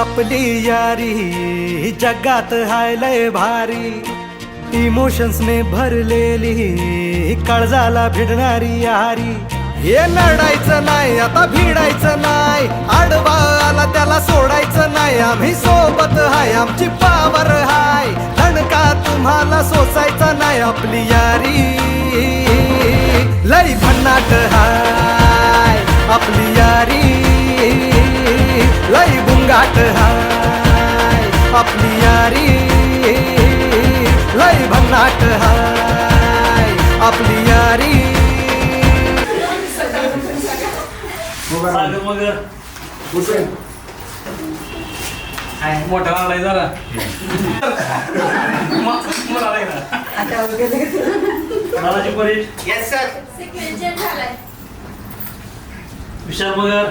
आपली यारी जगात हाय लय भारी, इमोशन्स ने भरलेली काळजाला भिडणारी यारी. हे लढायचं नाही आता भिडायचं नाही, आडवा आला त्याला सोडायचं नाही. आम्ही सोबत हाय आमची पावर हाय, दणका तुम्हाला सोसायचा नाही. आपली यारी लय भन्नाट हाय, आपली यारी लय गुंगाट हाय. आपली यारी लय भन्नाट हाय, आपली यारी. सागर मगर मोठा आलाय जरा Dadaji Parit. Yes sir. Vishal Magar.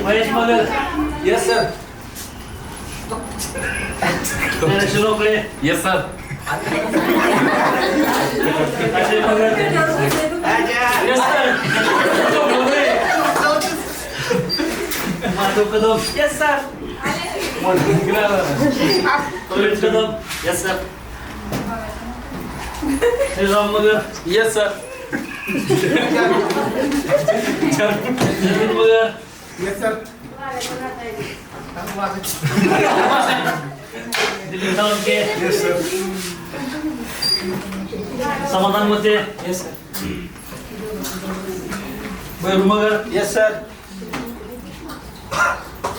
Mahesh Magar. Yes sir. Lokale. Yes sir. Ajay Magar. Yes sir. Madhav Kadam. Yes sir. Pravin Kadam. Yes sir. Shriram Magar. Yes sir. जमीन Magar. Yes sir. Dilip Sawanke. Yes sir. Samadhan Mate. Yes sir. Bhairu Magar. Yes sir.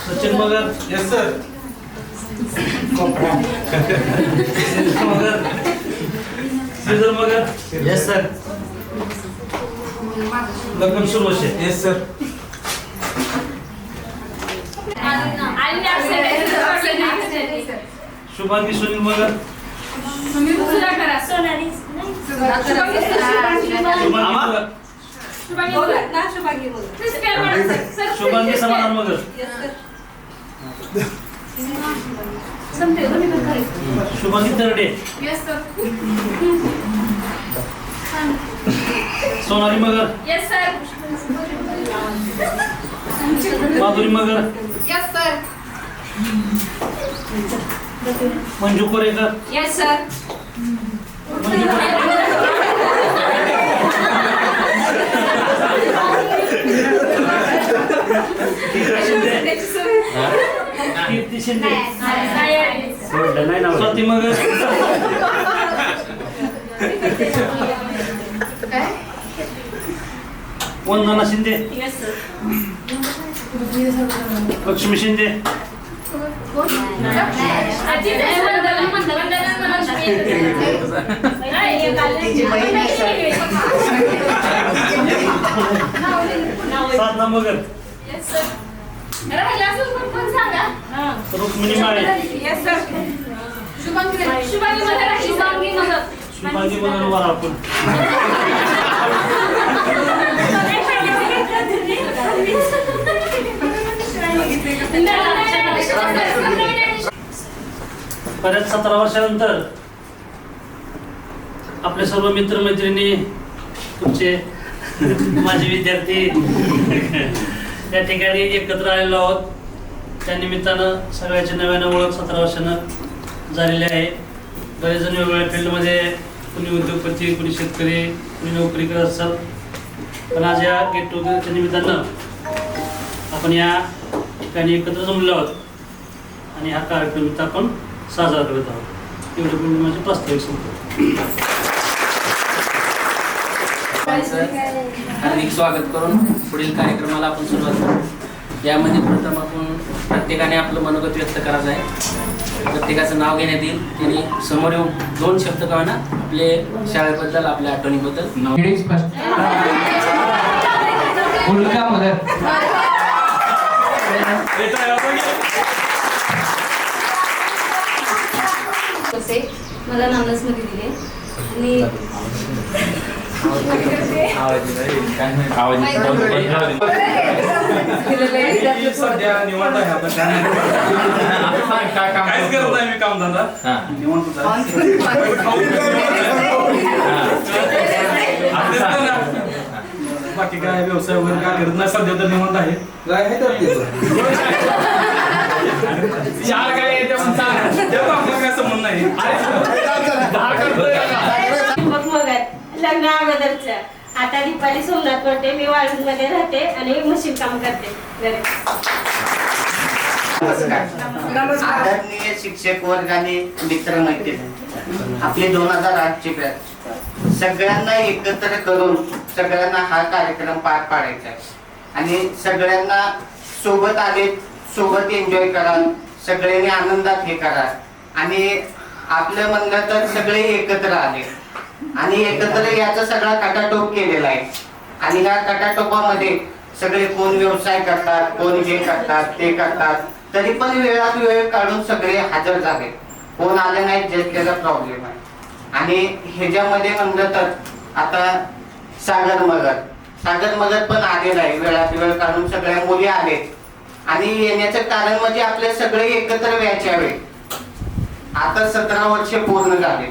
Sachin Magar. Yes sir. Magar. Shridhar Magar. Yes sir. लग्न सुरवशे. Yes sir. शुभांगी सुनील मगर. शुभांगी मगर. शुभांगी समाधान मगर. शुभांगी तरडे. सोनाली मगर. माधुरी मगर. मंजू कोरेकर. मंजू कीर्ती शिंदे. स्वाती मगर. वंदना शिंदे. लक्ष्मी शिंदे. साधना मगर. रुक्मिणी माळे. शुभांगी मगर वर आपण. बऱ्याच 17 वर्षानंतर आपले सर्व मित्रमैत्रिणी, तुमचे माझे विद्यार्थी या ठिकाणी एकत्र आलेलो आहोत. त्या निमित्तानं सगळ्याची नव्यानं ओळख 17 वर्षानं झालेली आहे. बरेच जण वेगवेगळ्या फील्डमध्ये, कुणी उद्योगपती, कुणी शेतकरी, कुणी नोकरी करत असतात. पण आज या गेट टुगेदरच्या निमित्तानं आपण या ठिकाणी एकत्र जमलो आहोत आणि हा कार्यक्रम इथं आपण साजरा करत आहोत. एवढे बोलून माझे प्रास्ताविक संपतो. हार्दिक स्वागत करून पुढील कार्यक्रमाला आपण सुरुवात करू. यामध्ये प्रथम आपण प्रत्येकाने आपलं मनोगत व्यक्त करायचं आहे. प्रत्येकाचं नाव घेण्यात येईल. त्यांनी समोर येऊन 2 शब्द का ना आपले शाळेबद्दल, आपल्या आठवणीबद्दल. मुलगा मगर. मला नामलसमध्ये दिले आणि सध्या निवांत आहे आता. काहीच करत नाही मी काम धंदा. निवांत बाकी काय व्यवसाय वगैरे काय करत नाही सध्या तर निवांत आहे. चार काय येते पण त्याचा आपला काय संबंध नाही. लग्न अगोदरच्या आता दीपाली सोमनाथ करते. मी वाळूज मध्ये राहते आणि मशीन काम करते घरी. आदरणीय शिक्षक वर्ग आणि मित्र मैत्रिणी, आपली 2008 ची बॅच सगळ्यांना एकत्र करून सगळ्यांना हा कार्यक्रम पार पाडायचा आहे आणि सगळ्यांना सोबत आले, सोबत एन्जॉय करा, सगळ्यांनी आनंदात हे करा. आणि आपलं म्हणलं तर सगळे एकत्र आले आणि एकत्र याचा सगळा खटाटोप केलेला आहे. आणि ह्या खटाटोपामध्ये सगळे कोण व्यवसाय करतात, कोण हे करतात, ते करतात, तरी पण वेळात वेळ काढून सगळे हजर झाले. कोण आले नाहीत जे त्याचा प्रॉब्लेम आहे. आणि ह्याच्यामध्ये म्हणलं तर आता सागर मगर पण आलेला आहे. वेळात वेळ काढून सगळ्या मुली आले आणि येण्याचं कारण म्हणजे आपले सगळे एकत्र व्हायचे. आता 17 वर्ष पूर्ण झाले.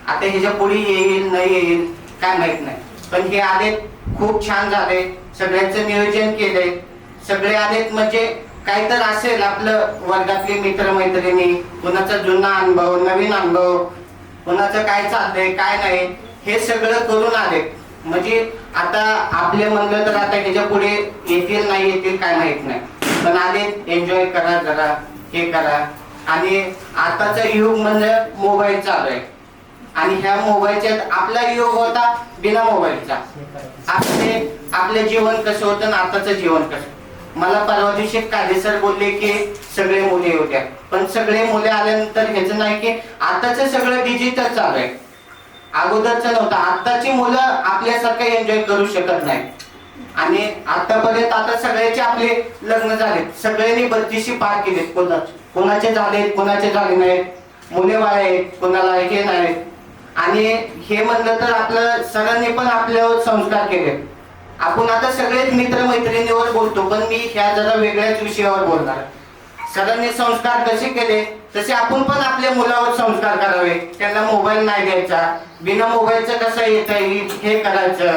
आता ह्याच्या पुढे येईल नाही येईल काय माहित नाही, पण हे आले खूप छान झाले. सगळ्यांचं नियोजन केलंय, सगळे आलेत म्हणजे काय तर असेल आपलं वर्गातले मित्र मैत्रिणी, कुणाचा जुना अनुभव, नवीन अनुभव, कुणाचं काय चाललंय काय नाही हे सगळं करून आले. म्हणजे आता आपले म्हणलं तर आता ह्याच्या पुढे येतील नाही येतील काय माहित नाही, पण आले एन्जॉय करा जरा हे करा. आणि आताचा युग म्हणजे मोबाईल चालू आहे आणि ह्या मोबाईलच्या आपला युग होता बिना मोबाईलचा. आपले जीवन कसं होतं ना आताचं जीवन कसं. मला परवा दिवशी काळे सर बोलले की सगळे मुले होत्या, पण सगळे मुले आल्यानंतर ह्याचं नाही की आताच सगळं डिजिटल चालू आहे, अगोदरच नव्हतं. आताची मुलं आपल्यासारखं एन्जॉय करू शकत नाही. आणि आतापर्यंत आता सगळ्याचे आपले लग्न झाले, सगळ्यांनी 32 पार केलेत. कोणाचे झालेत कोणाचे झाले नाहीत, मुले बाळ आहेत कोणाला हे नाहीत. आणि हे म्हणलं तर आपलं सरांनी पण आपल्यावर संस्कार केले. आपण आता सगळेच मित्र मैत्रिणीवर बोलतो, पण मी ह्या जरा वेगळ्याच विषयावर बोलणार. सरांनी संस्कार कसे केले तसे आपण पण आपल्या मुलावर संस्कार करावे. त्यांना मोबाईल नाही द्यायचा, बिना मोबाईलचं कसं येता येईल हे करायचं,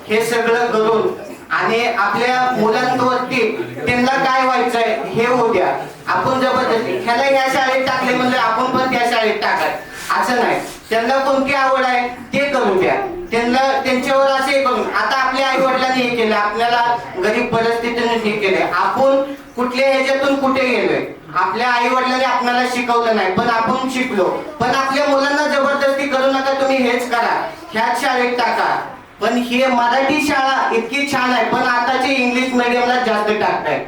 हे सगळं करून आणि आपल्या मुलांवरती त्यांना काय व्हायचंय हे होऊ द्या. आपण जबरदस्ती ह्याला या शाळेत टाकले म्हणजे आपण पण त्या शाळेत टाकाय असं नाही. त्यांना कोणती आवड आहे ते करू द्या, त्यांना त्यांच्यावर असे करून. आता आपल्या आई वडिलांनी हे केलं, आपल्याला गरीब परिस्थितीने हे केले, आपण कुठल्या ह्याच्यातून कुठे गेलोय. आपल्या आई वडिलांनी आपल्याला शिकवलं नाही पण आपण शिकलो. पण आपल्या मुलांना जबरदस्ती करू नका, तुम्ही हेच करा ह्याच शाळेत टाका. पण हे मराठी शाळा इतकी छान आहे, पण आताचे इंग्लिश मीडियमला जास्त टाकताय.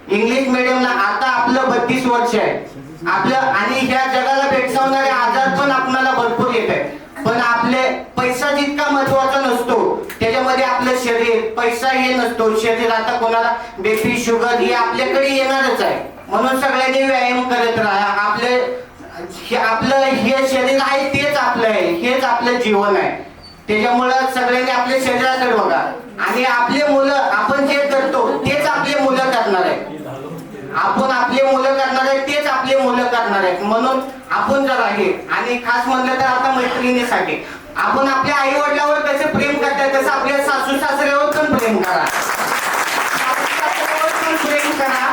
इंग्लिश मीडियमला आता आपलं 32 वर्ष आहे आपलं, आणि ह्या जगाला भेडसावणारे आजार पण आपल्याला भरपूर येत आहे. पण आपले पैसा जितका महत्वाचा नसतो त्याच्यामध्ये आपलं शरीर, पैसा हे नसतो. शरीर आता कोणाला बीपी शुगर हे आपल्याकडे येणारच आहे. म्हणून सगळ्यांनी व्यायाम करत राहा. आपलं हे शरीर आहे तेच आपलं आहे, हेच आपलं जीवन आहे. त्याच्यामुळं सगळ्यांनी आपल्या शरीराकडे बघा. आणि आपले मुलं आपण जे करतो तेच आपले मुलं करणार आहेत. आपण आपले मुलं करणार आहेत तेच आपले मुलं करणार आहेत. म्हणून आपण जर आहे. आणि खास म्हणलं तर आता मैत्रिणीसाठी आपण आपल्या आई वडिलांवर कसे प्रेम करताय तसं आपल्या सासू सासऱ्यावर पण प्रेम करा, प्रेम करा.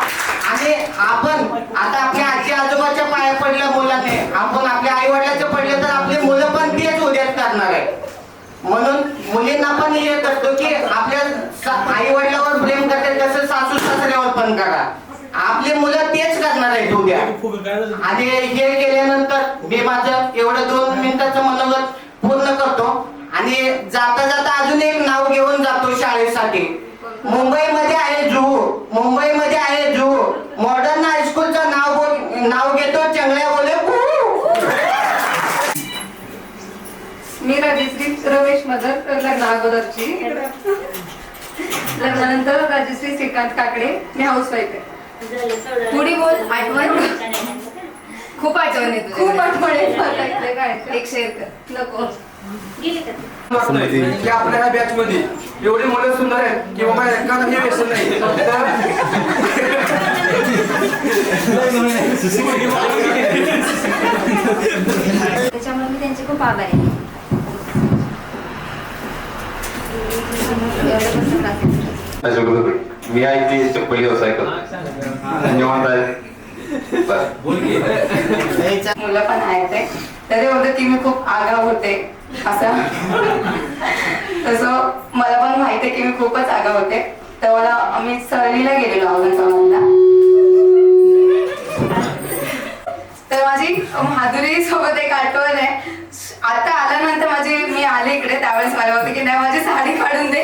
आणि आपण आता आपल्या आजी आजोबाच्या पाया पडल्या मुलाने आपण आपल्या आई वडिलांच्या पडले तर आपले मुलं पण तेच उद्याच करणार आहेत. म्हणून मुलींना पण हे करतो की आपल्या आई वडिलांवर प्रेम करते तसं सासू सासऱ्यावर पण करा. आपले मुलं तेच करणार आहेत उद्या. आणि हे केल्यानंतर मी माझं एवढं 2 मिनिटाचं मनोगत पूर्ण करतो. आणि जाता जाता अजून एक नाव घेऊन जातो शाळेसाठी. मुंबईमध्ये आहे जुहू, मुंबईमध्ये आहे जुहू मॉडर्न हायस्कूलचं नाव घेतो. चंगल्या बोले मी राजश्री रमेश मदर, लग्न अगोदरची. लग्नानंतर राजश्री श्रीकांत काकडे, मी हाऊसवाईफ आहे. पुढे बोल. आठवण खूप आठवण येते, खूप आठवण येते. काय एक शेअर कर नको. की आपल्या ह्या बॅच मध्ये एवढी मुलं सुंदर आहेत की बाबा एकाला हे व्यसन नाही. त्याच्यामुळे मी त्यांचे खूप आभारी आहे. एवढ्यापासून क्लासेस. अजून मी आहे चप्पल व्यवसाय करतो. निवांत आहे. बस. मुलं पण आहेत ते. तर ते बोलतात की मी खूप आगाऊ होते असं. तसं मला पण माहिती आहे की मी खूपच आगाऊ होते. तर मला आम्ही सहलीला गेलेलो औरंगाबादला. तर माझी माधुरी सोबत एक आठवण आहे. आता आल्यानंतर मी आले इकडे त्यावेळेस मला होतं की नाही माझी साडी काढून दे.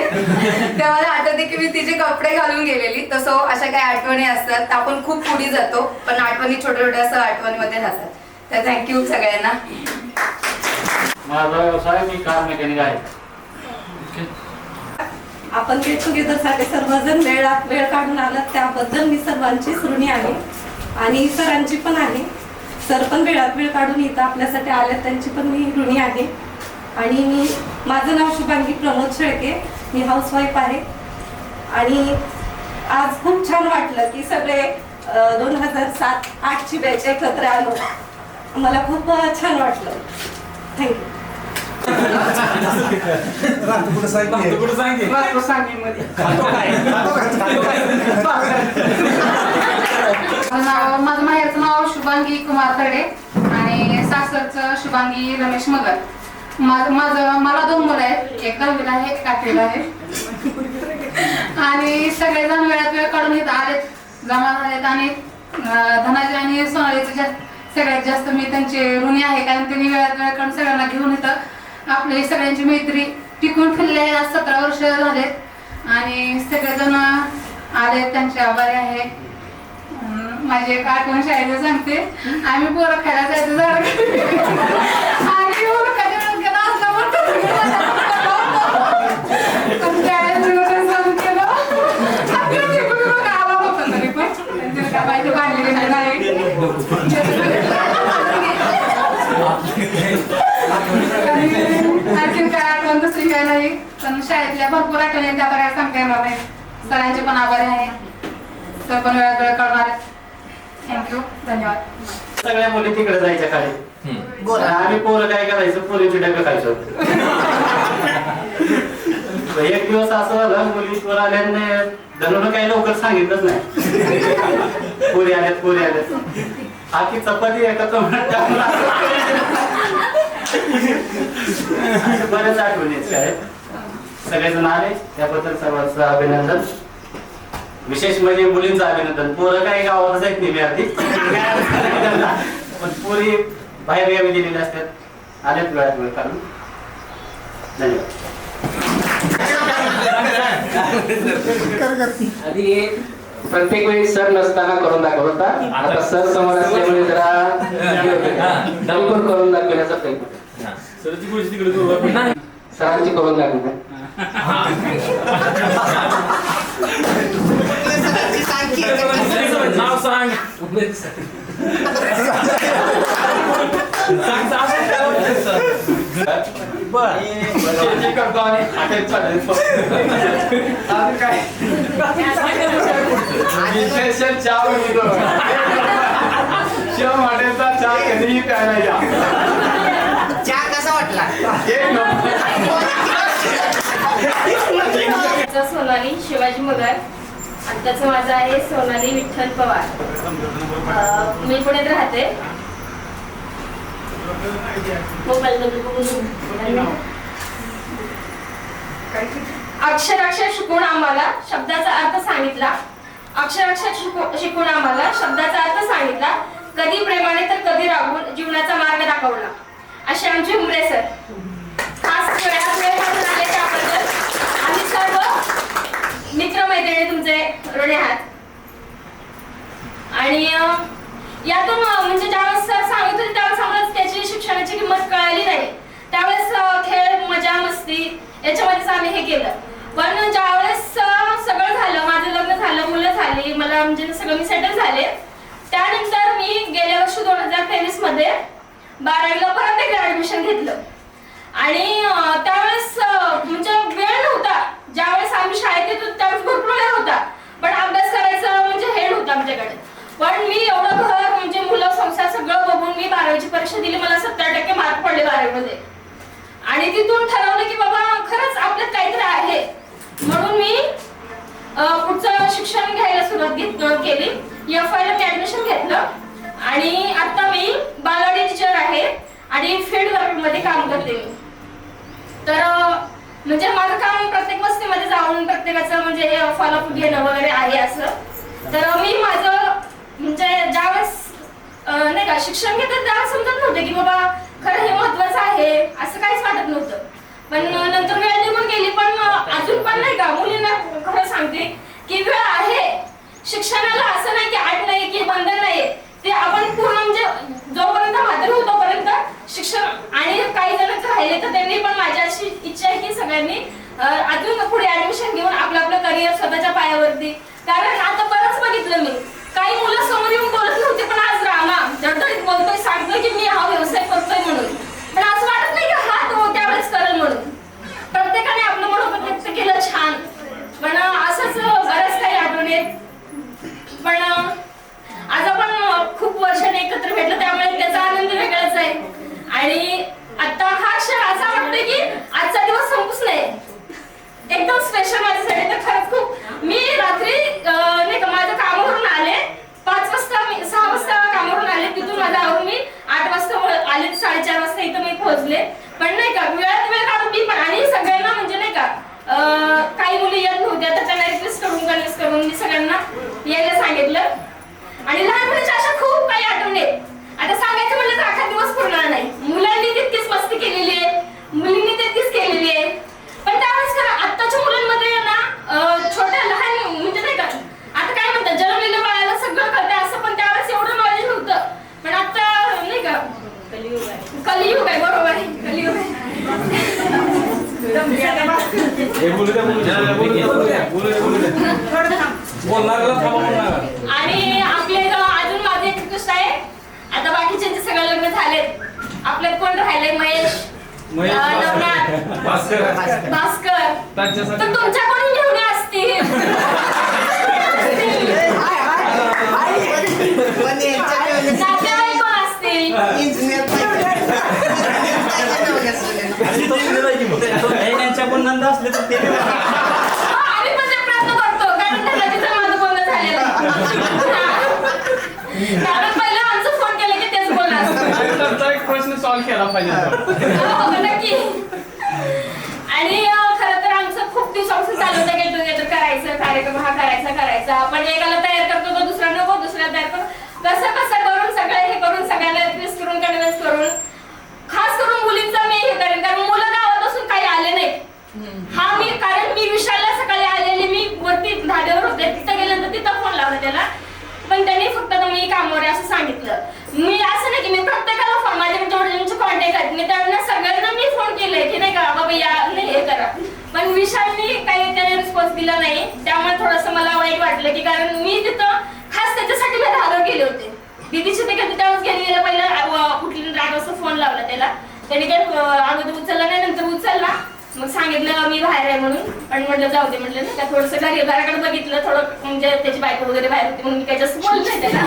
तेव्हा मला आठवते की मी तिचे कपडे घालून गेलेली. तसं अशा काही आठवणी असतात. तर आपण खूप पुढे जातो पण आठवणी छोट्या छोट्या असं आठवणीमध्ये राहतात. तर थँक्यू सगळ्यांना. माझा व्यवसाय मी कार मेकॅनिक आहे. आपण गेट टुगेदरसाठी सर्वजण वेळ काढून आलात त्याबद्दल मी सर्वांची ऋणी आहे आणि सरांची पण आहे. सर पण वेळात वेळ काढून इथं आपल्यासाठी आल्यात त्यांची पण मी ऋणी आहे. आणि माझं नाव शुभांगी प्रमोद शेळके. मी हाऊसवाईफ आहे. आणि आज खूप छान वाटलं की सगळे 2007-08ची बॅच एकत्र आलो. मला खूप छान वाटलं. थँक्यू. माझं माहेरचं नाव शुभांगी कुमार तडे आणि सासरचं शुभांगी रमेश मगर. मला 2 मुलं आहेत. एक 10वीला आहे एक 8वीला आहे. आणि सगळेजण वेळात वेळ काढून इथं आलेत जमा झालेत. आणि धनाजी आणि सोनालीचे सगळ्यात जास्त मी त्यांचे ऋणी आहे कारण त्यांनी वेळात वेळ काढून सगळ्यांना घेऊन इथं आपली सगळ्यांची मैत्री टिकून ठेवली आहे. आज 17 वर्ष झालेत आणि सगळेजण आले त्यांचे आभारी आहे. माझी एक आठवण शाळेला सांगते. आम्ही पोरं खायला जायचं झाड आणि आला होता तरी पण बायको बांधलेली नाही. आणखी काय आठवण दुसरी काय नाही पण शाळेतल्या भरपूर आठवणी त्या बऱ्याच सांगता येणार नाही. सरांचे पण आभारी आहे. सर पण वेळात वेळ करणार. थँक्यू. धन्यवाद. सगळ्या मुली तिकडे जायच्या खाली. आम्ही पोरं काय करायचं पोरीची डबे खायचो. एक दिवस असं झालं मुली पोर आल्याने धनुन काही लवकर सांगितलंच नाही. पोरी आल्यात आखी चपाती एका बऱ्याच आठवणी आहेत शाळेत. सगळेजण आले त्याबद्दल सर्वांचं अभिनंदन. विशेष म्हणजे मुलींचं अभिनंदन. पोरं काही गावातच आहेत नाही आधी पण पोरी बाहेर गावी गेलेल्या असतात. आल्यात वेळात वेळ काढून. धन्यवाद. आधी प्रत्येक वेळी सर नसताना करून दाखवत होता. आता सर समोर असल्यामुळे जरा करून दाखवण्याचा प्रयत्न. सरांची करून दाखवतो. नाव सांग. करतो आणि हॉटेल चालेल काय स्पेशल चहा बनवतो. शिव हॉटेलचा चहा कधीही प्यायला या. चहा कसा वाटला? सोनाली शिवाजी मगर. आत्ताचं माझं आहे सोनाली विठ्ठल पवार. मी पुण्यात राहते. अक्षर शिकून आम्हाला शब्दाचा अर्थ सांगितला. शिकून आम्हाला शब्दाचा अर्थ सांगितला. कधी प्रेमाने तर कधी रागून जीवनाचा मार्ग दाखवला. असे आमचे हुमरे सर. खास वेळात वेळ काढून आले त्याबद्दल आम्ही सर्व मित्रमैत्रिणी तुमचे ऋणी आहात. आणि यातून म्हणजे ज्यावेळेस सर सांगत होते त्यावेळेस आम्हाला त्याची शिक्षणाची किंमत कळाली नाही. त्यावेळेस खेळ मजा मस्ती याच्यामध्येच आम्ही हे केलं. पण ज्यावेळेस सगळं झालं माझं लग्न झालं मुलं झाली मला म्हणजे सगळं मी सेटल झाले. त्यानंतर मी गेल्या वर्षी 2023 मध्ये 12वीला परत एकदा ऍडमिशन घेतलं. आणि त्यावेळेस म्हणजे वेळ नव्हता. ज्यावेळेस आम्ही शाळेत येतो त्यावेळेस भरपूर वेळ होता पण अभ्यास करायचा म्हणजे हे नव्हतं आमच्याकडे. पण मी एवढं घर म्हणजे मुलं संसार सगळं बघून मी 12वीची परीक्षा दिली. मला 70% मार्क पडले 12वी मध्ये. आणि तिथून ठरवलं की बाबा खरंच आपल्यात काहीतरी आहे. म्हणून मी पुढचं शिक्षण घ्यायला सुरुवात केली. FY ला मी ऍडमिशन घेतलं आणि आता मी बालवाडी टीचर आहे आणि फील्ड वर्क मध्ये काम करते मी. तर म्हणजे माझं काम प्रत्येक वस्तीमध्ये जाऊन प्रत्येकाचं म्हणजे फॉलोअप घेणं वगैरे आहे असं. तर मी माझं म्हणजे ज्यावेळेस नाही का शिक्षण घेतात त्यावेळेस समजत नव्हतं की बाबा खरं हे महत्वाचं आहे असं काहीच वाटत नव्हतं. पण नंतर वेळ निघून गेली. पण अजून पण नाही का मुलींना खरं सांगते की वेळ आहे. शिक्षणाला असं नाही की अट नाही की बंधन नाही. ते आपण पूर्ण म्हणजे जोपर्यंत म्हातार होतो तोपर्यंत शिक्षण. आणि काही जण राहिले तर त्यांनी पण माझी अशी इच्छा आहे की सगळ्यांनी अजून पुढे ऍडमिशन घेऊन आपलं करिअर स्वतःच्या पायावरती. कारण आता बरंच बघितलं मी काही मुलं समोर येऊन बोलत नव्हते पण आज रामा धडधडीत बोलतोय सांगतोय की मी हा व्यवसाय करतोय म्हणून. पण असं वाटत नाही की हा तो त्यावेळेस करेल म्हणून. प्रत्येकाने आपलं मनोगत व्यक्त केलं छान. पण असंच बऱ्याच काही आठवणी आहेत. पण आज आपण खूप वर्षाने एकत्र भेटलो त्यामुळे त्याचा आनंद वेगळाच आहे. आणि आता हा क्षण असा वाटतोय की आजचा दिवस संपूच नये. एकदम स्पेशल माझ्यासाठी. तर खरंच खूप मी रात्री नाही का माझ्या कामावरून आले 5 वाजता. मी 6 वाजता कामावरून आले. तिथून माझ्या आवरून मी 8 वाजता आले. 4:30 वाजता इथं मी पोहोचले. पण नाही का वेळात वेळ काढून मी पण आणि सगळ्यांना म्हणजे नाही का काही मुली येत नव्हत्या तर त्यांना रिक्वेस्ट कन्व्हिन्स करून मी सगळ्यांना यायला सांगितलं. आणि लहानपणीच्या अशा खूप काही आठवणी आहेत. आता सांगायचं म्हणलं तर अख्खा दिवस पुरणार नाही. मुलांनी तितकीच मस्ती केलेली आहे, मुलींनी तितकीच केलेली आहे. पण त्यावेळेस खरं आत्ताच्या मुलांमध्ये ना छोट्या लहान म्हणजे नाही का आता काय म्हणतात जन्मलेल्या बाळाला सगळं कळतं असं. पण त्यावेळेस एवढं नॉलेज नव्हतं. पण आता नाही का कलियुग आहे. बरोबर आहे कलियुग आहे. आणि आपल्या अजून माझी एक रिक्वेस्ट आहे. आता बाकीच्यांचे सगळे लग्न झालेत. आपल्यात कोण राहिलंय? महेश, नवनाथ, भास्कर. तर तुमच्या कोणी घेऊन असतील नातेवाईक कोण असतील? त्यांच्या पण नंद असले तर ते आम्ही पण ते प्रयत्न करतो कारण त्याचं माझं बोलणं झालेलं आहे. कारण पहिलं आमचं फोन केलं की तेच बोलणं असतं. एक प्रश्न सॉल्व्ह केला पाहिजे. नक्की. आणि खरं तर आमचं खूप दिवसापासून चालू होतं गेट टुगेदर करायचं, कार्यक्रम हा करायचा. आपण एकाला तयार करतो तो दुसरा नको, दुसऱ्याला तयार करतो. कसं करून सगळं हे करून सगळ्यांना रिक्वेस्ट करून कन्व्हिन्स करून खास करून मुलींचा मी हे करेन कारण मुलं गावात असून काही आले नाहीत. कारण मी विशालला सकाळी आलेली मी वरती धाब्यावर होते. तिथं गेल्यानंतर तिथं फोन लावला त्याला. पण त्यांनी फक्त मी कामावर असं सांगितलं. मी असं नाही की मी प्रत्येकाला फोन माझ्या जोडीचे कॉन्टॅक्ट आहेत मी त्यांना सगळ्यांना मी फोन केलंय की नाही का बाबा या नाही हे करा. पण विशालनी काही त्याने रिस्पॉन्स दिला नाही. त्यामुळे थोडंसं मला वाईट वाटलं की कारण मी तिथं खास त्याच्यासाठी मी धाब्यावर गेले होते. दीदीची ते कधी त्यावेळेस गेली पहिला कुठली 8 वाजता फोन लावला त्याला. त्याने काय अगोदर उचलला नाही नंतर उचलला. मग सांगितलं मी बाहेर आहे म्हणून. पण म्हटलं जाऊ दे म्हटलं नाही का थोडंसं घराकडे बघितलं थोडं म्हणजे त्याची बायको वगैरे बाहेर होती म्हणून मी काही जास्त बोलत नाही त्याला.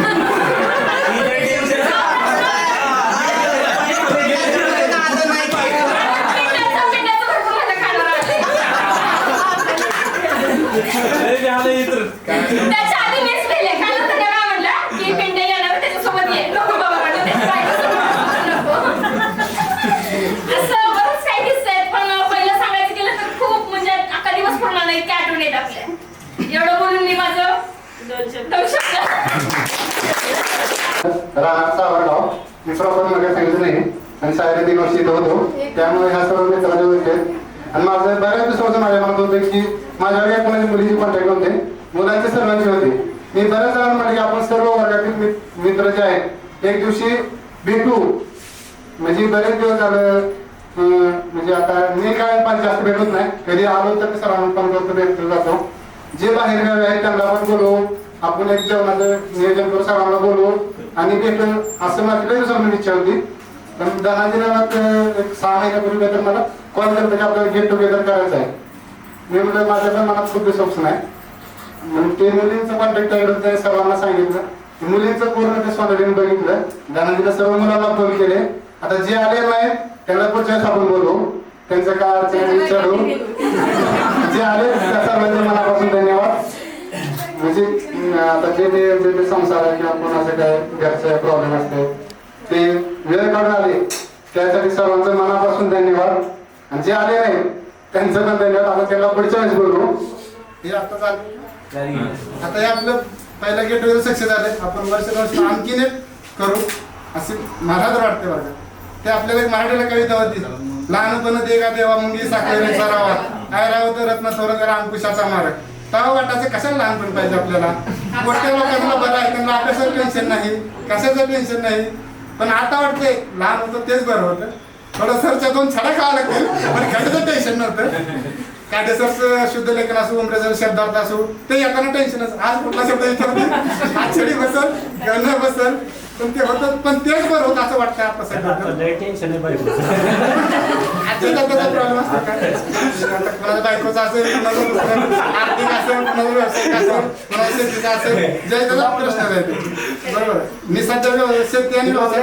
त्याच्या आधी मीच पेले कारण त्याला काय म्हटलं की पिंडे येणार त्याच्यासोबत ये नको बाबा म्हटलं त्याच्या बायकोसोबत नको. असं बरंच काही किस्से आहेत. पण पहिलं सांगायचं गेलं तर खूप म्हणजे अख्खा दिवस पूर्ण नाही इतक्या आठवण येत आपल्या. एवढं बोलून मी माझं 2 शब्द राहणार गाव मी प्रॉपर मध्ये सांगितलं नाही आणि 3.5 वर्ष इथं होतो त्यामुळे ह्या सर्व मित्रांचे ओळखले. आणि माझं बऱ्याच दिवसापासून माझ्या मनात होतं की माझ्याकडे कोणाची मुलीची कॉन्टॅक्ट होते मुलांचे सर्वांचे होते. मी बऱ्याच जणांना म्हटलं की आपण सर्व वर्गातील मित्र जे आहेत एक दिवशी भेटू. म्हणजे बरेच दिवस झालं म्हणजे आता मी काय पण जास्त भेटत नाही. कधी आलो तर सर्वांना पण करतो भेटतो जातो. जे बाहेरगावी आहेत त्यांना पण बोलवू आपण एक जेवणाचं नियोजन करू सर्वांना बोलवू आणि भेटू असं माझी काही दिवसांनी इच्छा होती. पण धनाजीनाथ एक 6 महिन्यापूर्वी तर मला कॉल करतो की आपल्याला गेट टुगेदर करायचं आहे. मी म्हटलं माझ्या पण मनात खूप दिवसापासून आहे. मग ते मुलींचं कॉन्टॅक्ट आहे सर्वांना सांगितलं. मुलींचं पूर्ण ते सोनालीने बघितलं. धनाजीला सर्व मुलांना फोन केले. आता जे आले नाहीत त्यांना पुढच्या वेळेस आपण बोलू त्यांचं काय अडचण विचारू. जे आले त्या सर्वांचे मनापासून धन्यवाद. म्हणजे आता जे संसार आहे किंवा कोणाचे काय घरचे प्रॉब्लेम असते ते वेळ काढून आले त्यासाठी सर्वांचं मनापासून धन्यवाद. आणि जे आले नाही त्यांचं पण धन्यवाद. आता त्याला पुढच्या वेळेस बोलू. हे आता चालू आता हे आपलं पहिला गेट टुगेदर सक्सेस झाले. आपण वर्ष आणखीन एक करू असे मला तर वाटते बघा. ते आपल्याला एक मराठीला कविता होती, लहानपण देगा देवा मुंगी साखरेने सरावा काय राहत रत्न थोर करा अंकुशाचा मार. तेव्हा वाटायचं कशाला लहानपण पाहिजे आपल्याला. मोठ्या लोकांना बरं आहे, त्यांना अभ्यासाचं टेन्शन नाही, कशाचं टेन्शन नाही. पण आता वाटतंय लहान होतं तेच बरं होतं. थोडं सरच्या 2 छडा खावा लागतील पण खड्याचं टेन्शन नव्हतं. कायदेसरचं शुद्ध लेखन असो, उमरेचं शब्दार्थ असो ते येताना टेन्शनच. आज कुठला शब्द विचारते, आज छडी बसल गणं बसल, पण ते होतं. पण तेच बरं होतं असं वाटतं आता सगळं. टेन्शन आहे प्रॉब्लेम असतो काय, कोणाच्या बायकोचा असेल, कोणाचं आर्थिक असेल, कोणाचा व्यावसायिक असेल, कोणाचा शेतीचा असेल, जे त्याचा प्रश्न आहे. बरोबर. मी सध्या शेती आणि व्यवसाय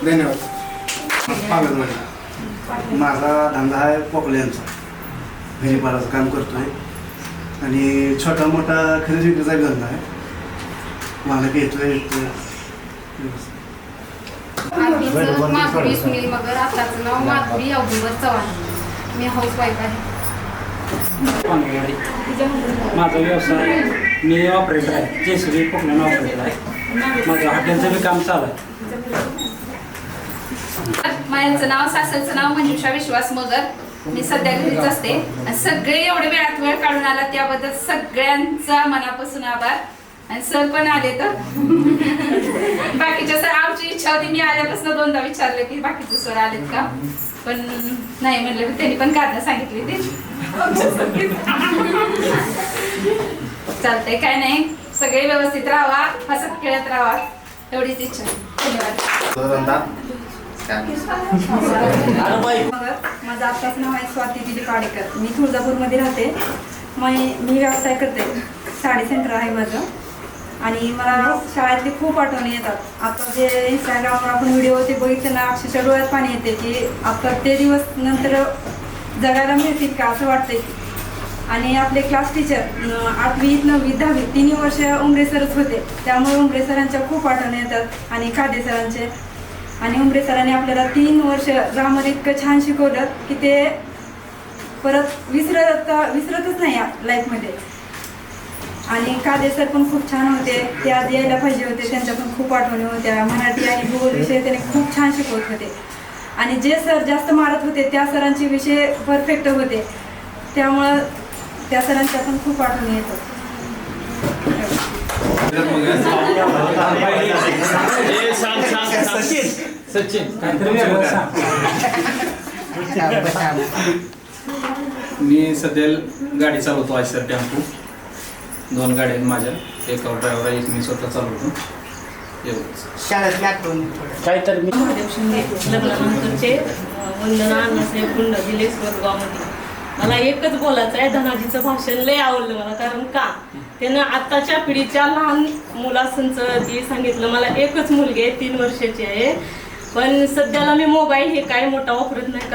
धन्यवाद. माझा धंदा आहे पोकल्यांचा, घरीपालाचं काम करतोय आणि छोटा मोठा खरेदी विक्रीचा धंदा आहे. मला घेतोय माधुरी सुनील मगर, आताचं नाव माधुरी औदुंबर चव्हाण. मी हाऊसवाईफ आहे. माझा व्यवसाय मी ऑपरेटर आहे, जेसीबी पोकल्यानं ऑपरेटर आहे. माझं हॉटेलचं बी काम चालू आहे. माझं नाव सासरचं नाव मंजुषा विश्वास मगर. मी सध्या घरीच असते. आणि सगळे एवढे वेळात वेळ काढून आला त्याबद्दल सगळ्यांचा मनापासून आभार. आणि सर पण आले तर बाकीच्या सर आमची इच्छा होती, मी आल्यापासून 2दा विचारले की बाकीचे सर आलेत का, पण नाही म्हणलं. त्यांनी पण कारण सांगितली ते चालतंय, काय नाही. सगळे व्यवस्थित राहावा, हसत खेळत राहावा एवढीच इच्छा. धन्यवाद. माझं आत्ताच नाव आहे स्वाती दिलीप पाडेकर. मी तुळजापूरमध्ये राहते. मी व्यवसाय करते, साडी सेंटर आहे माझं. आणि मला शाळेतली खूप आठवणी येतात. आता जे इंस्टाग्रामवर आपण व्हिडिओ ते बघितले ना, अक्षरशः डोळ्यात पाणी येते की आता ते दिवस नंतर जगायला मिळतील का असं वाटतंय. आणि आपले क्लास टीचर 8वी 9वी 10वी 3 वर्ष उमरे सरच होते. त्यामुळे उमरे सरांच्या खूप आठवणी येतात आणि खादे सरांचे. आणि उमरे सरांनी आपल्याला 3 वर्ष ग्रामर इतकं छान शिकवलं की ते परत विसरतच नाही लाईफमध्ये. आणि कादे सर पण खूप छान होते, ते आज यायला पाहिजे होते. त्यांच्या पण खूप आठवणी होत्या. मराठी आणि भूगोल विषय त्याने खूप छान शिकवत होते. आणि जे सर जास्त मारत होते त्या सरांचे विषय परफेक्ट होते. त्यामुळं त्या सरांच्या पण खूप आठवणी येतात. मी सध्या गाडी चालवतो आयसर टेम्पो. 2 गाड्या आहेत माझ्या, एक ड्रायव्हर आहे, एक मी स्वतः चालवतो. शाळेतली आठवण काय तर मी महादेव शिंदे लग्नानंतरचे वंदना अण्णासाहेब गुंड दिले गावामध्ये. मला एकच बोलायचं आहे, धनाजीचं भाषण लय आवडलं मला. कारण का त्यानं आत्ताच्या पिढीच्या लहान मुलांचं ते सांगितलं. मला एकच मुलगी आहे, 3 वर्षाची आहे. पण सध्याला मी मोबाईल हे काय मोठा वापरत नाही.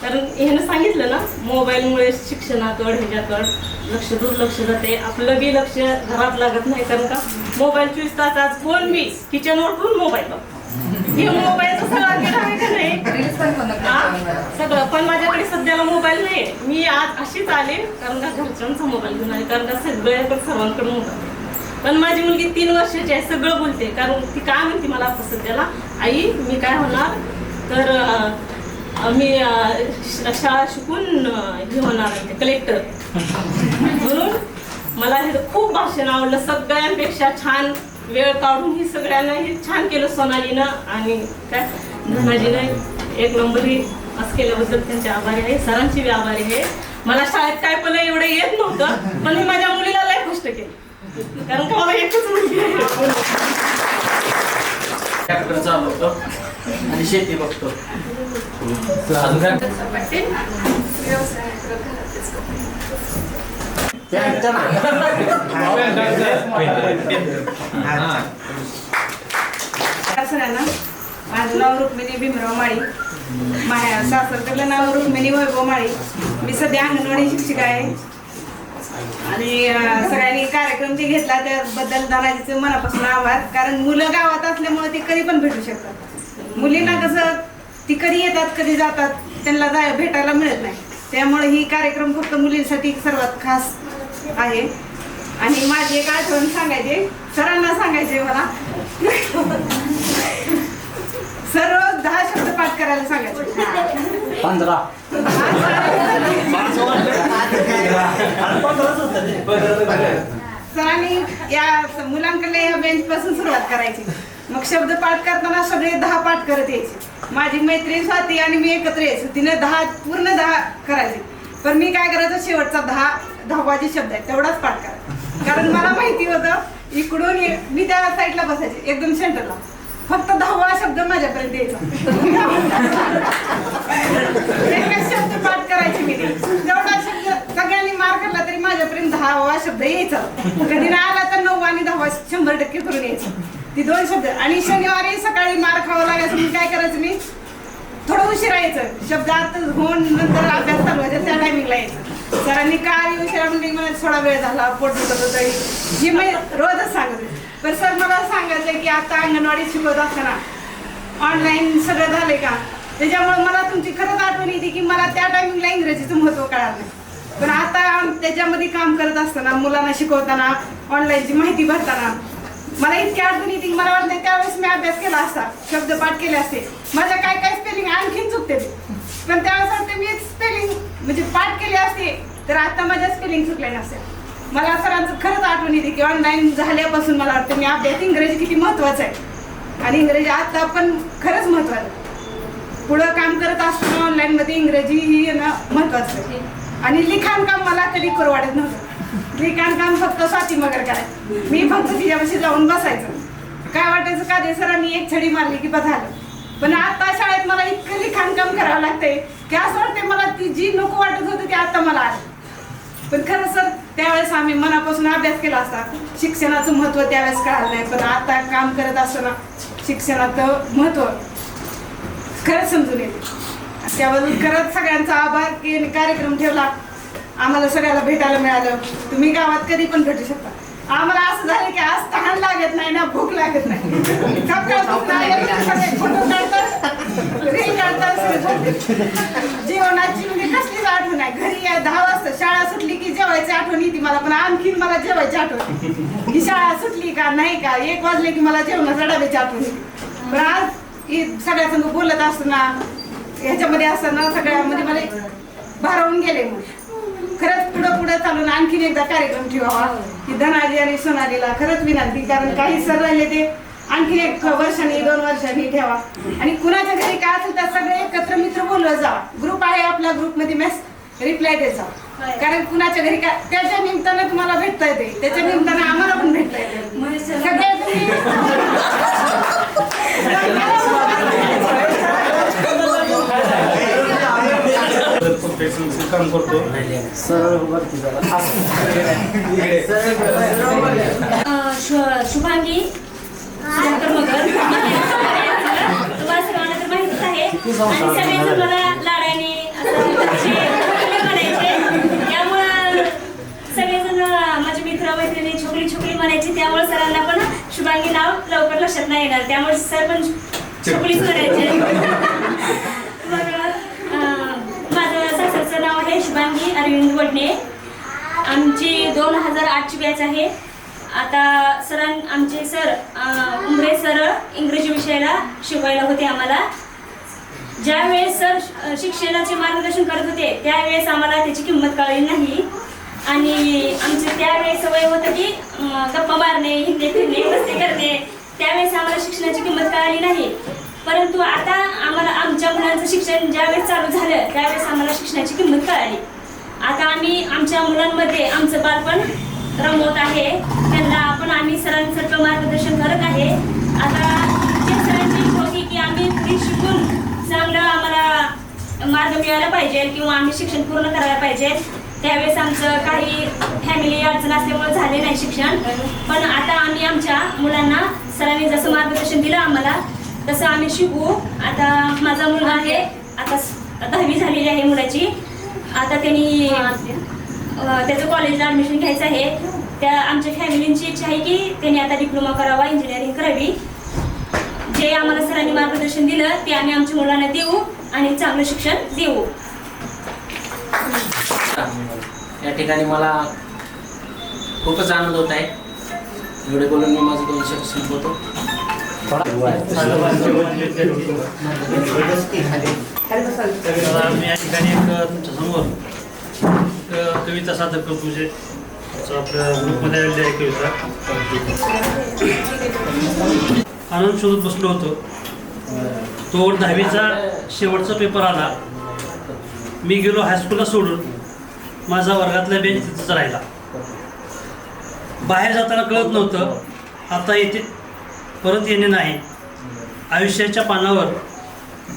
कारण ह्यानं सांगितलं ना, मोबाईलमुळे शिक्षणाकडं ह्याच्याकडं दुर्लक्ष जाते. आपलं बी लक्ष घरात लागत नाही. कारण का मोबाईल 24 तास, आज फोन बी किचनवर ठेवून मोबाईल बघ. हे मोबाईलचं सगळं केलं आहे का नाही सगळं. पण माझ्याकडे सध्याला मोबाईल नाही. मी आज अशीच आले कारण का घरच्यांचा मोबाईल घेऊन आले. कारण का सर्वांकडे मोबाईल. पण माझी मुलगी 3 वर्षाची आहे, सगळं बोलते. कारण ती काय म्हणते मला आता सध्याला, आई मी काय होणार तर मी शाळा शिकून हे होणार आहे कलेक्टर. म्हणून मला हे खूप भाषण आवडलं. सगळ्यांपेक्षा छान वेळ काढून ही सगळ्यांना हे छान केलं सोनालीनं आणि काय धनाजीनं 1 नंबर ही असं केल्याबद्दल त्यांचे आभारी आहे. सरांची बी आभारी आहे. मला शाळेत काय पण एवढं येत नव्हतं, पण मी माझ्या मुलीला लय कष्ट केले. कारण का मला एकच मुलगी आहे. ट्रॅक्टर चालवतो आणि शेती बघतो. सगळ्यांना माझं नाव रुक्मिणी भीमराव माळी. माझ्या सासरकडलं नाव रुक्मिणी वैभव माळी. मी सध्या अंगणवाडी शिक्षिका आहे. आणि सगळ्यांनी कार्यक्रम जे घेतला त्याबद्दल धनाजीचं मनापासून आभार. कारण मुलं गावात असल्यामुळे ते कधी पण भेटू शकतात. मुलींना कसं ती कधी येतात कधी जातात, त्यांना भेटायला मिळत नाही. त्यामुळे ही कार्यक्रम फक्त मुलींसाठी सर्वात खास आहे. आणि माझी एक आठवण सांगायचे, सरांना सांगायचे मला. सर रोज 10 शब्द पाठ करायला सांगायचे. 15 सरांनी या मुलांकडे या बेंच पासून सुरुवात करायची. मग शब्द पाठ करताना सगळे 10 पाठ करत यायचे. माझी मैत्रीण स्वाती आणि मी एकत्र यायचो. तिने 10 पूर्ण 10 करायचे. पण मी काय करायचं, शेवटचा 10वा जे शब्द आहे तेवढाच पाठ करायचा. कारण मला माहिती होतं इकडून मी त्या साईडला बसायचे एकदम सेंटरला. फक्त 10वा शब्द माझ्यापर्यंत यायचा. एकच शब्द पाठ करायचे मी. जेवढा शब्द सगळ्यांनी मार खाल्ला तरी माझ्यापर्यंत 10वा शब्द यायचा. कधी नाही आला तर 9 आणि 10 100% करून यायचं. ती 2 शब्द. आणि शनिवारी सकाळी मार खावा लागायचं. मी काय करायचं, मी थोडं उशिरा यायचं. शब्द अर्थ होऊन नंतर अभ्यास चालू व्हायचा, त्या टायमिंगला यायचं. सरांनी काय उशिरा म्हणजे मला थोडा वेळ झाला, पोट दुखत होतं, ही मी रोजच सांगत होते. पण सर मला सांगायचं की आता अंगणवाडीत शिकवत असताना ऑनलाईन सगळं झालंय का, त्याच्यामुळे मला तुमची खरंच आठवण येते की मला त्या टायमिंगला इंग्रजीचं महत्त्व कळालं नाही. पण आता त्याच्यामध्ये काम करत असताना, मुलांना शिकवताना, ऑनलाईनची माहिती भरताना मला इतकी अडचण येते की मला वाटतं त्यावेळेस मी अभ्यास केला असता, शब्द पाठ केले असते. माझ्या काय काय स्पेलिंग आणखीन चुकते. पण त्यावेळेस वाटतं मी स्पेलिंग म्हणजे पाठ केले असते तर आता माझ्या स्पेलिंग चुकले नसते. मला सरांचं खरंच आठवण येते की ऑनलाईन झाल्यापासून मला वाटतं मी अभ्यास इंग्रजी किती महत्त्वाचं आहे. आणि इंग्रजी आता पण खरंच महत्त्वाचं आहे. पुढं काम करत असताना ऑनलाईनमध्ये इंग्रजी ही महत्त्वाचं आहे. आणि लिखाण काम मला कधी करू वाटत नव्हतं. लिखाण काम फक्त स्वाती मगर करायचं. मी फक्त तिच्यापाशी जाऊन बसायचं. काय वाटायचं का दे सरांनी एक छडी मारली की बस झालं. पण आता शाळेत मला इतकं लिखाण काम करावं लागतंय की असं वाटतंय मला ती जी नको वाटत होती ती आता मला आली. पण खरं सर त्यावेळेस आम्ही मनापासून अभ्यास केला असता, शिक्षणाचं महत्त्व त्यावेळेस कळालं नाही. पण आता काम करत असताना शिक्षणाचं महत्त्व खरंच समजून येते. त्याबद्दल खरंच सगळ्यांचा आभार की कार्यक्रम ठेवला, आम्हाला सगळ्याला भेटायला मिळालं. तुम्ही गावात कधी पण भेटू शकता. आम्हाला असं झालं की आज तहान लागत नाही ना भूक लागत नाही. फोटो काढतात, रील काढतात. जेवणाची म्हणजे कसलीच आठवण आहे. घरी 10 वाजता शाळा सुटली की जेवायची आठवण येते मला. पण आणखीन मला जेवायची आठवण की शाळा सुटली का नाही का 1 वाजले की मला जेवणाचा डब्याची आठवण येते. पण आज सगळ्यासंग बोलत असताना ह्याच्यामध्ये असताना सगळ्यामध्ये मला भारावून गेले. मग खरंच पुढं चालून आणखीन एकदा कार्यक्रम ठेवावा की धनाजी आणि सोनालीला खरंच विनंती. कारण काही सर राहिले ते आणखीन 1 वर्षांनी 2 वर्षांनी ठेवा. आणि कुणाच्या घरी काय असेल तर सगळे एकत्र मित्र बोलवत जावा. ग्रुप आहे आपला, ग्रुपमध्ये रिप्लाय देत जावा. कारण कुणाच्या घरी काय त्याच्या निमित्तानं तुम्हाला भेटता येते, त्याच्या निमित्तानं आम्हाला पण भेटता येते. सगळे तुम्ही काम करतो. शुभांगी सुधाकर मगर तुम्हाला सर्वांना तर माहितीच आहे. आणि सगळेजण मला लाडाने म्हणायचे. त्यामुळं सगळेजण माझे मित्र मैत्रिणी छोकली छोकली म्हणायचे. त्यामुळे सरांना पण शुभांगी नाव लवकर लक्षात नाही येणार. त्यामुळे सर पण छोकलीच म्हणायचे. माझं सासरचं नाव आहे शुभांगी अरविंद वडणे. आमची 2008ची बॅच आहे. आता आमचे सर उमरे सर इंग्रजी विषयाला शिकवायला होते आम्हाला. ज्यावेळेस सर शिक्षणाचे मार्गदर्शन करत होते त्यावेळेस आम्हाला त्याची किंमत कळली नाही. आणि आमचे त्यावेळेस सवय होतं की गप्पा मारणे, हिंडणे फिरणे, मस्ती करणे. त्यावेळेस आम्हाला शिक्षणाची किंमत कळली नाही. परंतु आता आम्हाला आमच्या मुलांचं शिक्षण ज्यावेळेस चालू झालं त्यावेळेस आम्हाला शिक्षणाची किंमत कळाली. आता आम्ही आमच्या मुलांमध्ये आमचं बालपण रमवत आहे. त्यांना आपण आम्ही सरांसारखं मार्गदर्शन करत आहे. आता सरांची होती की आम्ही पुढे शिकून चांगलं आम्हाला मार्ग मिळाला पाहिजे किंवा आम्ही शिक्षण पूर्ण करायला पाहिजे. त्यावेळेस आमचं काही फॅमिली अडचण असल्यामुळे झाले नाही शिक्षण. पण आता आम्ही आमच्या मुलांना सरांनी जसं मार्गदर्शन दिलं आम्हाला तसं आम्ही शिकू. आता माझा मुलगा आहे आता 10वी झालेली आहे मुलाची. आता त्यांनी त्याचं कॉलेजला ॲडमिशन घ्यायचं आहे. त्या आमच्या फॅमिलींची इच्छा आहे की त्यांनी आता डिप्लोमा करावा, इंजिनिअरिंग करावी. जे आम्हाला सरांनी मार्गदर्शन दिलं ते आम्ही आमच्या मुलांना देऊ आणि चांगलं शिक्षण देऊ. या ठिकाणी मला खूपच आनंद होत आहे. एवढे बोलून मी माझं 2 शब्द संपवतो. मी या ठिकाणी एक तुमच्या समोर कविता सादर करतो. म्हणजे आपल्या ग्रुपमध्ये आलेली आहे कविता. आनंद शोधत बसलो होतो. तो 10वीचा शेवटचा पेपर आला. मी गेलो हायस्कूलला सोडून. माझा वर्गातला बेंच तिथंच राहिला. बाहेर जाताना कळत नव्हतं आता येथे परत येणे नाही. आयुष्याच्या पानावर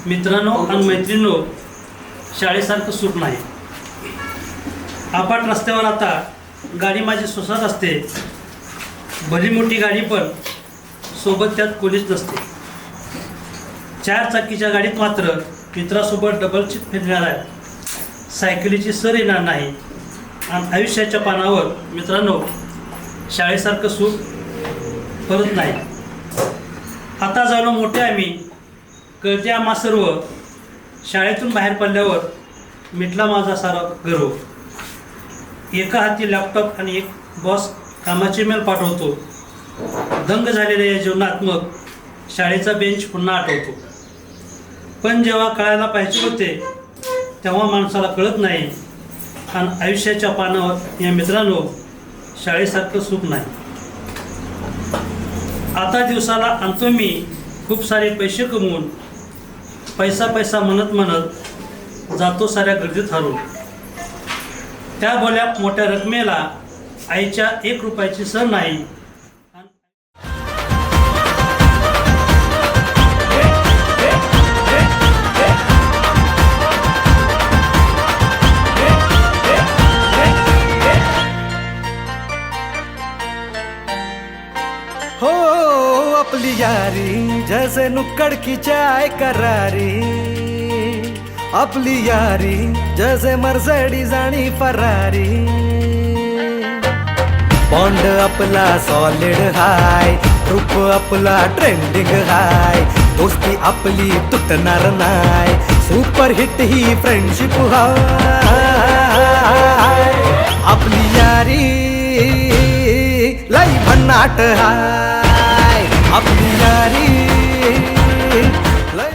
मित्रांनो आणि मैत्रिणींनो शाळेसारखं सुख नाही. अपाट रस्त्यावर आता गाडी माझी सोसात असते. भली मोठी गाडी पण सोबत त्यात कोणीच नसते. 4 चाकीच्या गाडीत मात्र मित्रासोबत डबल सीट फिरणार आहे. सायकलीची सर येणार नाही. आणि आयुष्याच्या पानावर मित्रांनो शाळेसारखं सुख परत नाही. आता झालो मोठे आम्ही, कळते आम्हा सर्व. शाळेतून बाहेर पडल्यावर मिटला माझा सारा गर्व. एका हाती लॅपटॉप आणि एक बॉस कामाचे मेल पाठवतो. दंग झालेल्या या जीवनात मग शाळेचा बेंच पुन्हा आठवतो. पण जेव्हा कळायला पाहिजे होते तेव्हा माणसाला कळत नाही. आणि आयुष्याच्या पानावर या मित्रांनो शाळेसारखं सुख नाही. आता दिवसाला आणतो मी खूप सारे पैसे कमवून. पैसा पैसा म्हणत म्हणत जातो साऱ्या गर्दीत हरून. त्या भोल्या मोठ्या रकमेला आईच्या 1 रुपयाची सर नाही. हो आपली यारी जैसे नुक्कड़ की चाय करारी. आपली यारी जैसे मर्सिडीज आणि फरारी. बॉन्ड आपला सॉलिड हाय, ग्रुप आपला ट्रेंडिंग हाय. दोस्ती आपली तुटणार नाय, सुपर हिट ही फ्रेंडशिप हाय. आपली यारी लई भन्नाट हाय. आपली यारी लई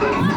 Thank you.